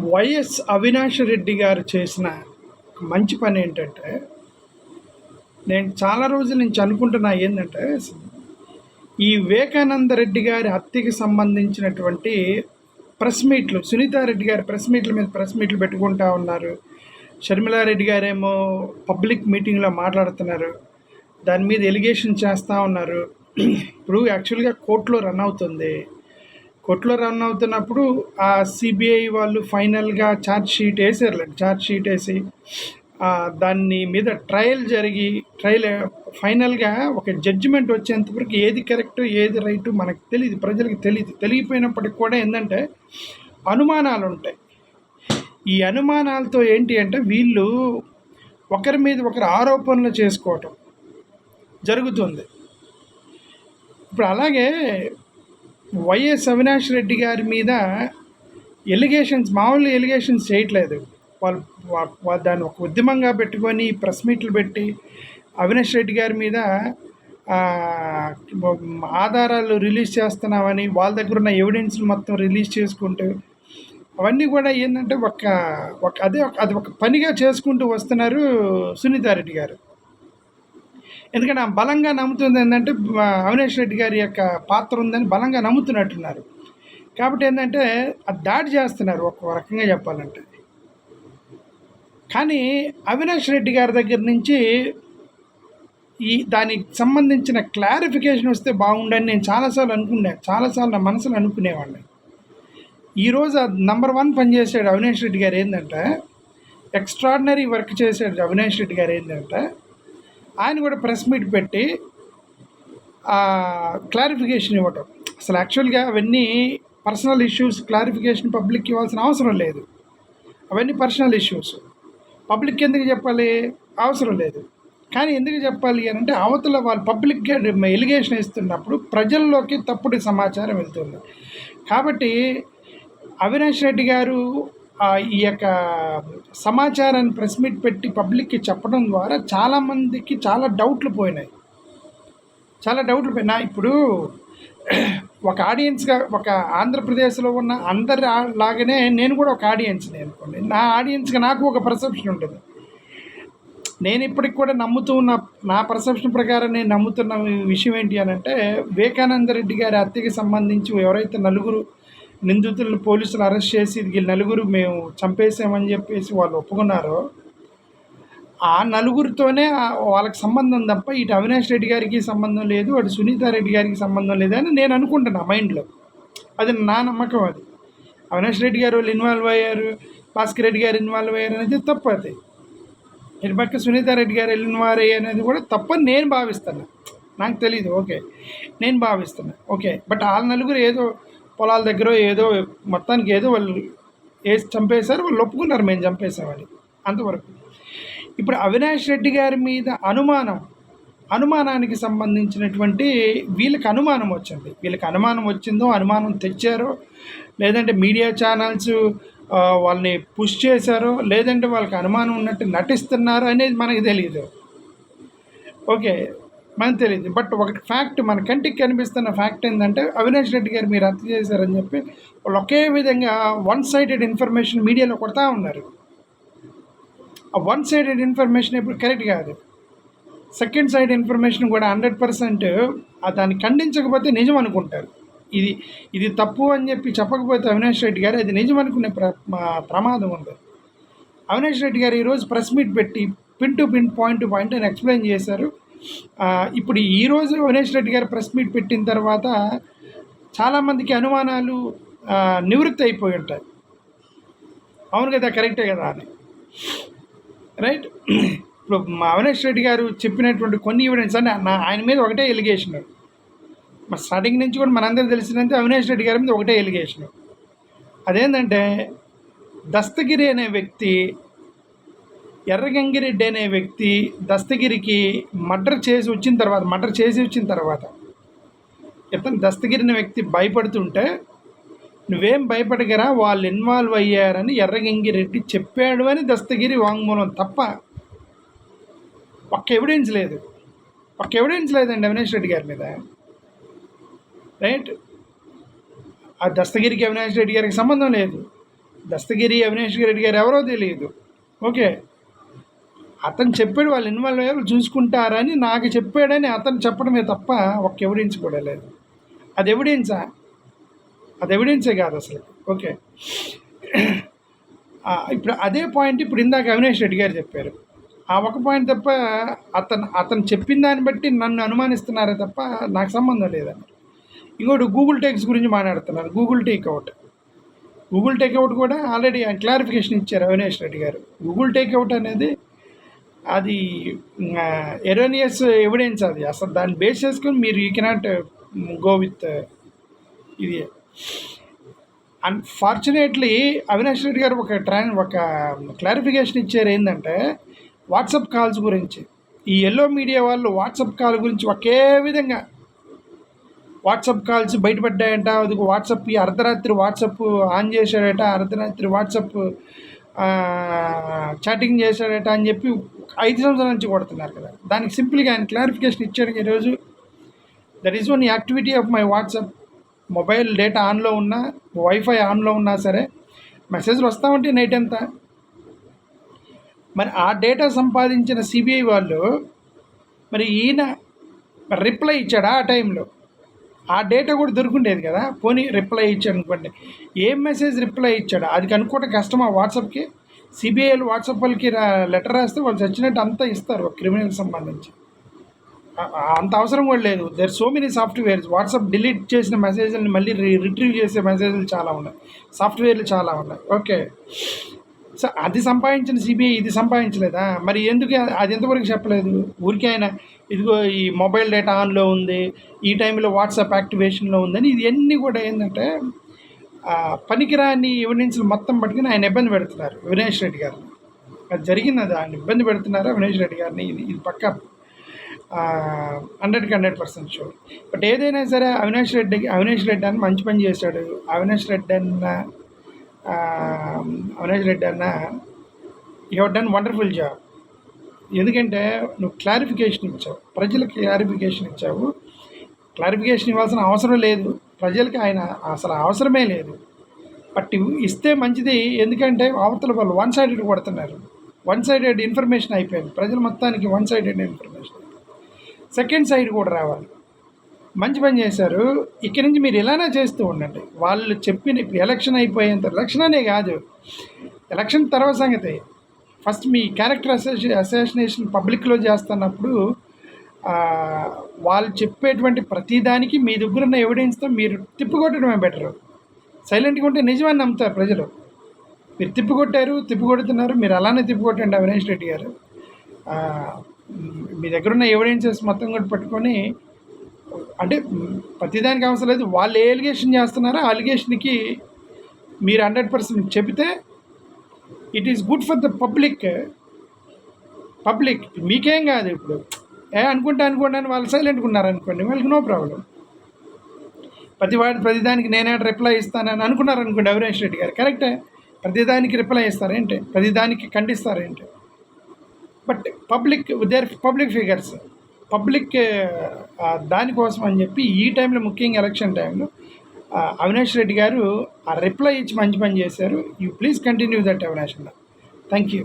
YS Avinash Reddy గారు చేసిన మంచి పని ఏంటంటే, నేను చాలా రోజుల నుంచి అనుకుంటున్నా ఏంటంటే, ఈ వివేకానంద రెడ్డి గారి హత్యకి సంబంధించినటువంటి ప్రెస్ మీట్లు, సునీతారెడ్డి గారి ప్రెస్ మీట్ల మీద ప్రెస్ మీట్లు పెట్టుకుంటా ఉన్నారు. షర్మిలారెడ్డి గారేమో పబ్లిక్ మీటింగ్లో మాట్లాడుతున్నారు. దాని మీద ఎలిగేషన్ చేస్తూ ఉన్నారు. ఇప్పుడు యాక్చువల్గా కోర్టులో రన్ అవుతుంది. కోర్టులో రన్ అవుతున్నప్పుడు ఆ సిబిఐ వాళ్ళు ఫైనల్గా ఛార్జ్ షీట్ వేసారులేండి. ఛార్జ్ షీట్ వేసి దాన్ని మీద ట్రయల్ జరిగి ఫైనల్గా ఒక జడ్జిమెంట్ వచ్చేంతవరకు ఏది కరెక్ట్ ఏది రైటు మనకు తెలియదు, ప్రజలకు తెలియదు. తెలియపోయినప్పటికి కూడా ఏంటంటే అనుమానాలు ఉంటాయి. ఈ అనుమానాలతో ఏంటి అంటే వీళ్ళు ఒకరి మీద ఒకరు ఆరోపణలు చేసుకోవటం జరుగుతుంది. ఇప్పుడు అలాగే వైఎస్ అవినాష్ రెడ్డి గారి మీద ఎలిగేషన్స్, మామూలు ఎలిగేషన్స్ చేయట్లేదు. వాళ్ళు దాన్ని ఒక ఉద్యమంగా పెట్టుకొని ప్రెస్ మీట్లు పెట్టి అవినాష్ రెడ్డి గారి మీద ఆధారాలు రిలీజ్ చేస్తున్నామని వాళ్ళ దగ్గర ఉన్న ఎవిడెన్స్లు మొత్తం రిలీజ్ చేసుకుంటూ అవన్నీ కూడా ఏంటంటే అది ఒక పనిగా చేసుకుంటూ వస్తున్నారు సునీతారెడ్డి గారు. ఎందుకంటే ఆ బలంగా నమ్ముతుంది ఏంటంటే అవినాష్ రెడ్డి గారి యొక్క పాత్ర ఉందని బలంగా నమ్ముతున్నట్టున్నారు. కాబట్టి ఏంటంటే అది దాడి చేస్తున్నారు ఒక రకంగా చెప్పాలంటే. కానీ అవినాష్ రెడ్డి గారి దగ్గర నుంచి దానికి సంబంధించిన క్లారిఫికేషన్ వస్తే బాగుండని నేను చాలాసార్లు నా మనసులో అనుకునేవాడిని. ఈరోజు నంబర్ 1 పనిచేసాడు అవినాష్ రెడ్డి గారు. ఏంటంటే ఎక్స్ట్రాడినరీ వర్క్ చేశాడు అవినాష్ రెడ్డి గారు. ఏంటంటే ఆయన కూడా ప్రెస్ మీట్ పెట్టి క్లారిఫికేషన్ ఇవ్వటం. అసలు యాక్చువల్గా అవన్నీ పర్సనల్ ఇష్యూస్, క్లారిఫికేషన్ పబ్లిక్ ఇవ్వాల్సిన అవసరం లేదు. అవన్నీ పర్సనల్ ఇష్యూస్ పబ్లిక్ ఎందుకు చెప్పాలి? అవసరం లేదు. కానీ ఎందుకు చెప్పాలి అని అంటే అవతల వాళ్ళు పబ్లిక్గా ఎలిగేషన్ ఇస్తున్నప్పుడు ప్రజల్లోకి తప్పుడు సమాచారం వెళ్తుంది. కాబట్టి అవినాష్ రెడ్డి గారు ఈ యొక్క సమాచారాన్ని ప్రెస్ మీట్ పెట్టి పబ్లిక్కి చెప్పడం ద్వారా చాలామందికి చాలా డౌట్లు పోయినాయి. ఇప్పుడు ఒక ఆడియన్స్గా, ఒక ఆంధ్రప్రదేశ్లో ఉన్న అందరి లాగానే నేను కూడా ఒక ఆడియన్స్ని అనుకోండి. నా ఆడియన్స్గా నాకు ఒక పర్సెప్షన్ ఉంటుంది. నేను ఇప్పటికి కూడా నా పర్సెప్షన్ ప్రకారం నేను నమ్ముతున్న విషయం ఏంటి అని అంటే, వివేకానంద రెడ్డి గారి హత్యకి సంబంధించి ఎవరైతే నలుగురు నిందితులను పోలీసులు అరెస్ట్ చేసి నలుగురు మేము చంపేసామని చెప్పేసి వాళ్ళు ఒప్పుకున్నారో, ఆ నలుగురితోనే వాళ్ళకి సంబంధం తప్ప ఇటు అవినాష్ రెడ్డి గారికి సంబంధం లేదు, అటు సునీతారెడ్డి గారికి సంబంధం లేదని నేను అనుకుంటున్నా మైండ్లో. అది నా నమ్మకం. అది అవినాష్ రెడ్డి గారు వాళ్ళు ఇన్వాల్వ్ అయ్యారు, భాస్కర్ రెడ్డి గారు ఇన్వాల్వ్ అయ్యారు అనేది తప్పు. అది ఇటు పక్క సునీతారెడ్డి గారు ఇన్వాల్వ్ అయ్యేది కూడా తప్పని నేను భావిస్తాను. నాకు తెలీదు, ఓకే, నేను భావిస్తున్నా, ఓకే. బట్ వాళ్ళ నలుగురు ఏదో పొలాల దగ్గర ఏదో మొత్తానికి ఏదో వాళ్ళు వేసి చంపేశారు, వాళ్ళు ఒప్పుకున్నారు మేము చంపేసామని, అంతవరకు. ఇప్పుడు అవినాష్ రెడ్డి గారి మీద అనుమానానికి సంబంధించినటువంటి వీళ్ళకి అనుమానం వచ్చింది. అనుమానం తెచ్చారో, లేదంటే మీడియా ఛానల్స్ వాళ్ళని పుష్ చేశారో, లేదంటే వాళ్ళకి అనుమానం ఉన్నట్టు నటిస్తున్నారు అనేది మనకు తెలియదు, ఓకే, మనకు తెలియదు. బట్ ఒకటి ఫ్యాక్ట్, మన కంటికి కనిపిస్తున్న ఫ్యాక్ట్ ఏంటంటే అవినాష్ రెడ్డి గారు మీరు హత్య చేశారని చెప్పి వాళ్ళు ఒకే విధంగా వన్ సైడెడ్ ఇన్ఫర్మేషన్ మీడియాలో కొడతా ఉన్నారు. ఆ వన్ సైడెడ్ ఇన్ఫర్మేషన్ ఇప్పుడు కరెక్ట్ కాదు. సెకండ్ సైడ్ ఇన్ఫర్మేషన్ కూడా 100% దాన్ని ఖండించకపోతే నిజం అనుకుంటారు. ఇది తప్పు అని చెప్పి చెప్పకపోతే అవినాష్ రెడ్డి గారు అది నిజం అనుకునే ప్రమాదం ఉంది. అవినాష్ రెడ్డి గారు ఈరోజు ప్రెస్ మీట్ పెట్టి pin to pin, point to point అని ఎక్స్ప్లెయిన్ చేశారు. ఇప్పుడు ఈరోజు అవినాష్ రెడ్డి గారు ప్రెస్ మీట్ పెట్టిన తర్వాత చాలామందికి అనుమానాలు నివృత్తి అయిపోయి ఉంటాయి. అవును కదా, కరెక్టే కదా అని, రైట్. ఇప్పుడు అవినాష్ రెడ్డి గారు చెప్పినటువంటి కొన్ని ఎవిడెన్స్ అని ఆయన మీద ఒకటే ఎలిగేషన్. స్టార్టింగ్ నుంచి కూడా మనందరూ తెలిసినంతే అవినాష్ రెడ్డి గారి మీద ఒకటే ఎలిగేషన్. అదేంటంటే దస్తగిరి అనే వ్యక్తి, ఎర్రగంగిరెడ్డి అనే వ్యక్తి దస్తగిరికి మర్డర్ చేసి వచ్చిన తర్వాత ఇతను దస్తగిరి అనే వ్యక్తి భయపడుతుంటే నువ్వేం భయపడగరా, వాళ్ళు ఇన్వాల్వ్ అయ్యారని ఎర్రగంగిరెడ్డి చెప్పాడు అని దస్తగిరి వాంగ్మూలం తప్ప ఒక్క ఎవిడెన్స్ లేదండి అవినాష్ రెడ్డి గారి మీద, రైట్. ఆ దస్తగిరికి అవినాష్ రెడ్డి గారికి సంబంధం లేదు. దస్తగిరి అవినాష్ రెడ్డి గారు ఎవరో తెలియదు. ఓకే, అతను చెప్పాడు వాళ్ళు ఇన్వాల్వ్ అయ్యారు చూసుకుంటారని నాకు చెప్పాడని అతను చెప్పడమే తప్ప ఒక ఎవిడెన్స్ కూడా లేదు. అది ఎవిడెన్సా? అది ఎవిడెన్సే కాదు అసలు. ఓకే, ఇప్పుడు అదే పాయింట్ ఇప్పుడు ఇందాక అవినాష్ రెడ్డి గారు చెప్పారు. ఆ ఒక పాయింట్ తప్ప అతను చెప్పిన దాన్ని బట్టి నన్ను అనుమానిస్తున్నారే తప్ప నాకు సంబంధం లేదండి. ఇంకోటి గూగుల్ టేక్స్ గురించి మాట్లాడుతున్నారు. గూగుల్ టేక్అవుట్ కూడా ఆల్రెడీ క్లారిఫికేషన్ ఇచ్చారు అవినాష్ రెడ్డి గారు. గూగుల్ టేక్అవుట్ అనేది అది ఎరోనియస్ ఎవిడెన్స్. అది అసలు దాన్ని బేస్ చేసుకొని మీరు యూ కెనాట్ గో విత్ ఇది. అన్ఫార్చునేట్లీ అవినాష్ రెడ్డి గారు ఒక క్లారిఫికేషన్ ఇచ్చారు. ఏంటంటే వాట్సాప్ కాల్స్ గురించి ఈ ఎల్లో మీడియా వాళ్ళు వాట్సాప్ కాల్ గురించి ఒకే విధంగా వాట్సాప్ కాల్స్ బయటపడ్డాయంట. అది వాట్సాప్ అర్ధరాత్రి వాట్సాప్ ఆన్ చేశాడట, అర్ధరాత్రి వాట్సాప్ చాటింగ్ చేశాడట అని చెప్పి 5 సంవత్సరాల నుంచి కొడుతున్నారు కదా. దానికి సింపుల్గా ఆయన క్లారిఫికేషన్ ఇచ్చాడు ఈరోజు. That is one activity of my WhatsApp. Mobile data ఆన్లో ఉన్నా, వైఫై ఆన్లో ఉన్నా సరే మెసేజ్లు వస్తూ ఉంటాయి నైట్ అంతా. మరి ఆ డేటా సంపాదించిన సిబిఐ వాళ్ళు మరి ఈయన రిప్లై ఇచ్చాడు ఆ టైంలో. ఆ డేటా కూడా దొరుకుండేది కదా. పోనీ రిప్లై ఇచ్చాడు అనుకోండి, ఏం మెసేజ్ రిప్లై ఇచ్చాడు అది కనుక్కోవడం కష్టమా వాట్సాప్కి? సిబిఐలు వాట్సాప్ వాళ్ళకి లెటర్ రాస్తే వాళ్ళు చచ్చినట్టు అంతా ఇస్తారు క్రిమినల్కి సంబంధించి. అంత అవసరం కూడా లేదు. There so many softwares. WhatsApp delete చేసిన మెసేజ్ని మళ్ళీ రిట్రీవ్ చేసే మెసేజ్లు చాలా ఉన్నాయి, సాఫ్ట్వేర్లు చాలా ఉన్నాయి. ఓకే, సో అది సంపాదించిన సిబిఐ ఇది సంపాదించలేదా? మరి ఎందుకు అది ఎంతవరకు చెప్పలేదు? ఊరికే ఆయన ఇదిగో ఈ మొబైల్ డేటా ఆన్లో ఉంది, ఈ టైంలో వాట్సాప్ యాక్టివేషన్లో ఉందని ఇది అన్నీ కూడా ఏంటంటే పనికిరాని ఎవిడెన్స్లు మొత్తం పట్టుకుని ఆయన ఇబ్బంది పెడుతున్నారు అవినాష్ రెడ్డి గారిని. అది జరిగినది, ఆయన ఇబ్బంది పెడుతున్నారు అవినాష్ రెడ్డి గారిని. ఇది పక్క 100% షూర్. బట్ ఏదైనా సరే అవినాష్ రెడ్డి అని మంచి పని చేశాడు. అవినాష్ రెడ్డి అన్న you have done wonderful job. ఎందుకంటే నువ్వు క్లారిఫికేషన్ ఇచ్చావు, ప్రజలకు క్లారిఫికేషన్ ఇచ్చావు. క్లారిఫికేషన్ ఇవ్వాల్సిన అవసరం లేదు ప్రజలకి, ఆయన అసలు అవసరమే లేదు. బట్ ఇస్తే మంచిది. ఎందుకంటే అవతల వాళ్ళు వన్ సైడెడ్ కొడుతున్నారు. వన్ సైడెడ్ ఇన్ఫర్మేషన్ అయిపోయింది ప్రజలు మొత్తానికి. One sided information, second side కూడా రావాలి. మంచి పని చేశారు. ఇక్కడి నుంచి మీరు ఇలానే చేస్తూ ఉండండి. వాళ్ళు చెప్పిన ఇప్పుడు ఎలక్షన్ అయిపోయేంత, ఎలక్షన్ అనే కాదు, ఎలక్షన్ తర్వాత సంగతి. ఫస్ట్ మీ క్యారెక్టర్ అసాసినేషన్ పబ్లిక్లో చేస్తున్నప్పుడు వాళ్ళు చెప్పేటువంటి ప్రతిదానికి మీ దగ్గర ఉన్న ఎవిడెన్స్తో మీరు తిప్పికొట్టడమే బెటరు. సైలెంట్గా ఉంటే నిజమని నమ్ముతారు ప్రజలు. మీరు తిప్పికొడుతున్నారు, మీరు అలానే తిప్పికొట్టండి అవినాష్ రెడ్డి గారు. మీ దగ్గర ఉన్న ఎవిడెన్సెస్ మొత్తం కూడా పట్టుకొని, అంటే ప్రతిదానికి అవసరం లేదు. వాళ్ళు ఏ అలిగేషన్ చేస్తున్నారో ఆ అలిగేషన్కి మీరు 100% చెబితే it is good for the public. మీకేం కాదు. ఇప్పుడు అనుకుంటాను వాళ్ళు సైలెంట్గా ఉన్నారనుకోండి, వాళ్ళకి నో ప్రాబ్లం. ప్రతిదానికి నేనే రిప్లై ఇస్తానని అనుకున్నారనుకోండి అవినాష్ రెడ్డి గారు, కరెక్టే. ప్రతిదానికి రిప్లై ఇస్తారేంటి? ప్రతిదానికి ఖండిస్తారేంటి? బట్ పబ్లిక్ ఫిగర్స్, దానికోసం అని చెప్పి ఈ టైంలో, ముఖ్యంగా ఎలక్షన్ టైంలో అవినాష్ రెడ్డి గారు ఆ రిప్లై ఇచ్చి మంచి పని చేశారు. You please continue that Avinash అన్న. Thank you.